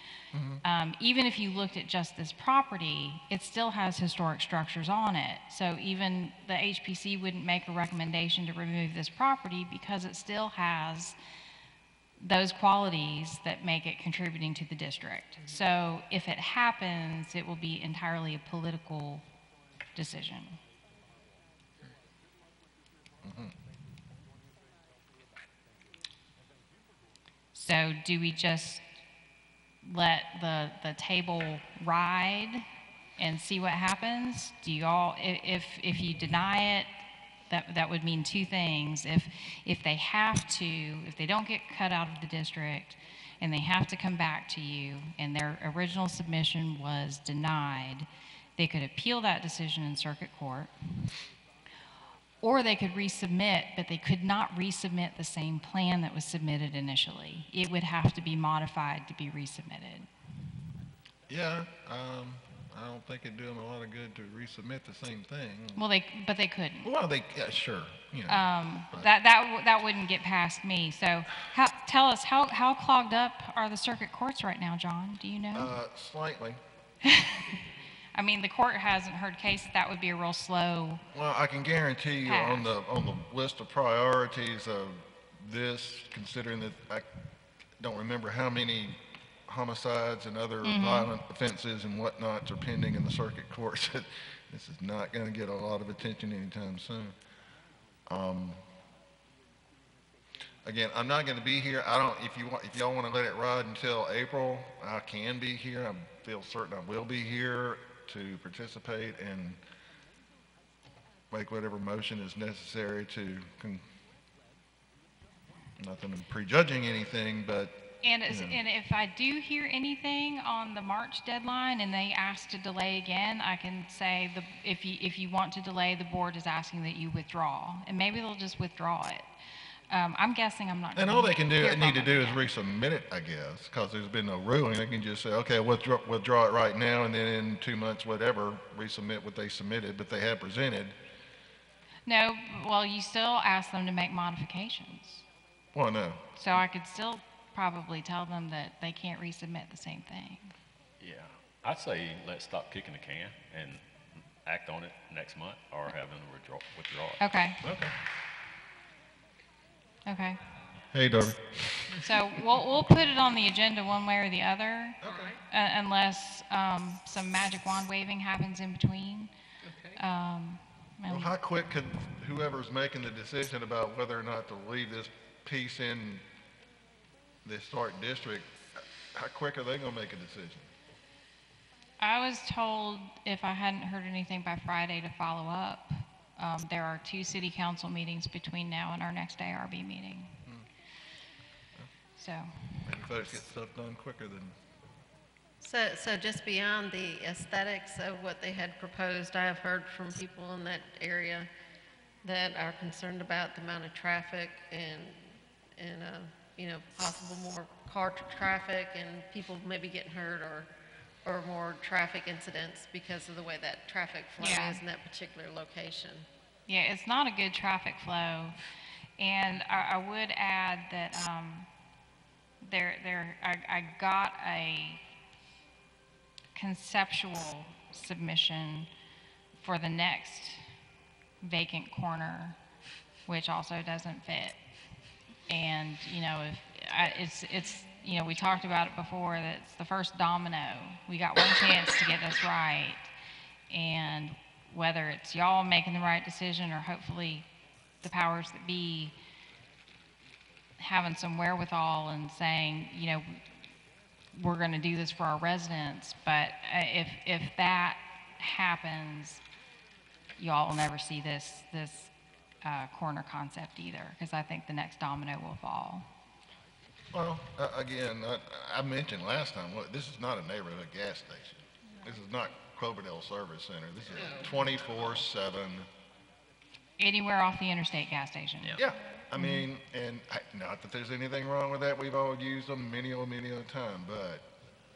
Even if you looked at just this property, it still has historic structures on it. So even the HPC wouldn't make a recommendation to remove this property because it still has those qualities that make it contributing to the district. So if it happens, it will be entirely a political decision. So do we just let the table ride and see what happens? Do you all, if you deny it, that would mean two things. If they have to, if they don't get cut out of the district and they have to come back to you and their original submission was denied, they could appeal that decision in circuit court. Or they could resubmit, but they could not resubmit the same plan that was submitted initially. It would have to be modified to be resubmitted. Yeah, I don't think it'd do them a lot of good to resubmit the same thing. Well, but they couldn't. Well, yeah, sure. That wouldn't get past me. So tell us, how clogged up are the circuit courts right now, John? Do you know? Slightly. I mean, the court hasn't heard cases. That would be a real slow. Well, I can guarantee you on path. the list of priorities of this, considering that I don't remember how many homicides and other violent offenses and whatnots are pending in the circuit courts, this is not going to get a lot of attention anytime soon. Again, I'm not going to be here. If y'all want to let it ride until April, I can be here. I feel certain I will be here to participate and make whatever motion is necessary to, not that I'm prejudging anything, but, And, you know. and if I do hear anything on the March deadline and they ask to delay again, I can say if you want to delay, the board is asking that you withdraw, and maybe they'll just withdraw it. I'm guessing I'm not. And gonna all they can hear need to from do them is resubmit it, I guess, because there's been no ruling. They can just say, okay, withdraw it right now, and then in 2 months, whatever, resubmit what they submitted, but they have presented. No, well, you still ask them to make modifications. Well, no. So I could still probably tell them that they can't resubmit the same thing. Yeah, I'd say let's stop kicking the can and act on it next month, or have them withdraw it. Okay. Okay. Okay. Hey, Darby. So we'll put it on the agenda one way or the other. Okay. Unless some magic wand waving happens in between. Okay. Well, how quick could whoever's making the decision about whether or not to leave this piece in the historic district, how quick are they going to make a decision? I was told if I hadn't heard anything by Friday to follow up. There are 2 city council meetings between now and our next ARB meeting. So. Maybe folks get stuff done quicker than. So just beyond the aesthetics of what they had proposed, I have heard from people in that area that are concerned about the amount of traffic and possible more car traffic and people maybe getting hurt or more traffic incidents because of the way that traffic flow is in that particular location. Yeah, it's not a good traffic flow. And I would add that I got a conceptual submission for the next vacant corner, which also doesn't fit. And, we talked about it before, that it's the first domino. We got one chance to get this right. And whether it's y'all making the right decision or hopefully the powers that be having some wherewithal and saying, we're going to do this for our residents. But if that happens, y'all will never see this corner concept either, because I think the next domino will fall. Well, again, I mentioned last time, look, this is not a neighborhood gas station. This is not Cloverdale Service Center. This is 24/7. Anywhere off the interstate gas station. Yeah. I mean, and not that there's anything wrong with that. We've all used them many a time. But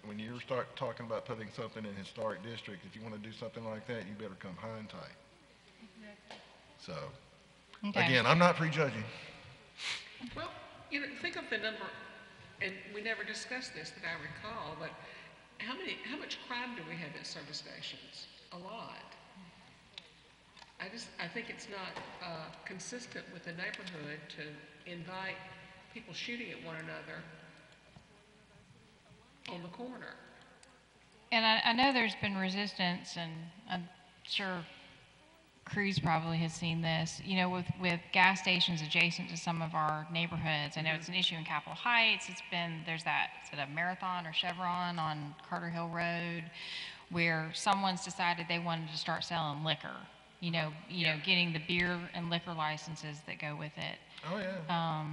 when you start talking about putting something in historic district, if you want to do something like that, you better come high and tight. So, again, I'm not prejudging. Well, think of the number, and we never discussed this that I recall, but how much crime do we have at service stations? A lot. I think it's not consistent with the neighborhood to invite people shooting at one another on the corner. And I know there's been resistance, and I'm sure Cruz probably has seen this, with gas stations adjacent to some of our neighborhoods. I know it's an issue in Capitol Heights. There's that, is it a Marathon or Chevron on Carter Hill Road, where someone's decided they wanted to start selling liquor, getting the beer and liquor licenses that go with it. Oh, yeah.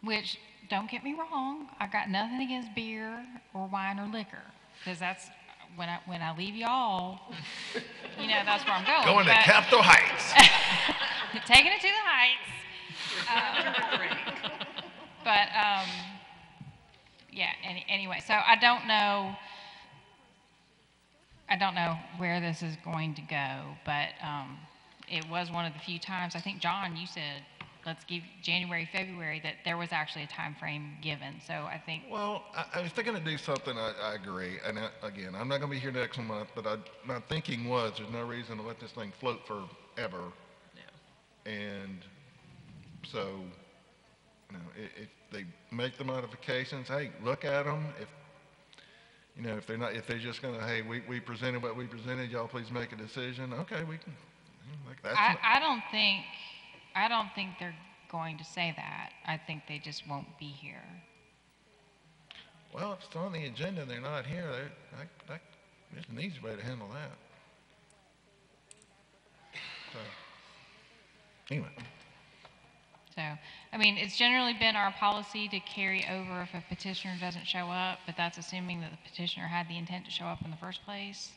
Which, don't get me wrong, I got nothing against beer or wine or liquor, because that's, when I leave y'all, that's where I'm going. Going to Capitol Heights. Taking it to the heights. But, anyway, so I don't know where this is going to go, but it was one of the few times, I think, John, you said let's give January, February, that there was actually a time frame given. So I think, Well, if they're gonna do something, I agree. And again, I'm not gonna be here next month, but my thinking was, there's no reason to let this thing float forever. Yeah. And so, you know, if they make the modifications, hey, look at them. If, you know, if they're just gonna, hey, we presented what we presented, y'all please make a decision, okay, we can, like, that's. I don't think they're going to say that. I think they just won't be here. Well, if it's on the agenda and they're not here, there's an easy way to handle that. So, anyway. So, I mean, it's generally been our policy to carry over if a petitioner doesn't show up, but that's assuming that the petitioner had the intent to show up in the first place.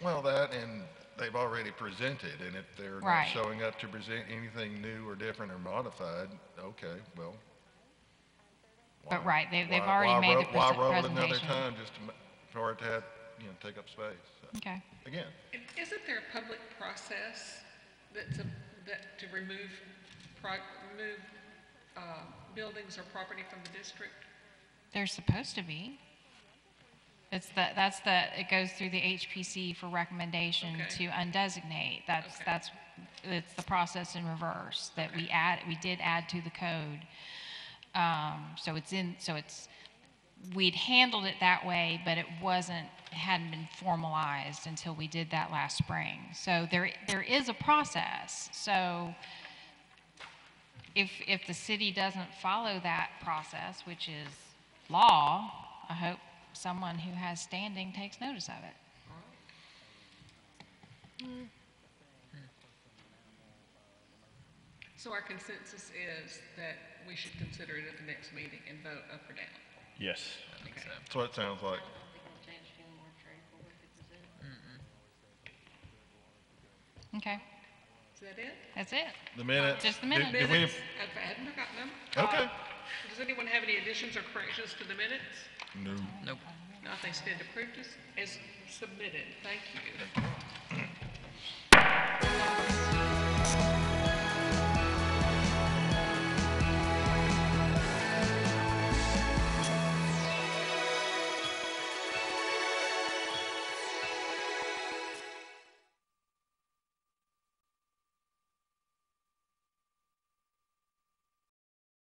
Well, that, and they've already presented, and if they're not Right. showing up to present anything new or different or modified, okay, well. But right, they've already made the Why roll it another presentation. time just for it to have, you know, take up space? So, Okay. again, And isn't there a public process that to remove buildings or property from the district? They're supposed to be. It goes through the HPC for recommendation Okay. to undesignate. It's the process in reverse that we did add to the code. We'd handled it that way, but it hadn't been formalized until we did that last spring. So there is a process. So if the city doesn't follow that process, which is law, I hope someone who has standing takes notice of it. So our consensus is that we should consider it at the next meeting and vote up or down. Yes. that's what it sounds like. Okay, Is that it? that's it. The minutes. Just the minutes. Did we- Minutes, I hadn't forgotten them. Okay. Does anyone have any additions or corrections to the minutes? No. Nope. Nothing stand approved as submitted. Thank you.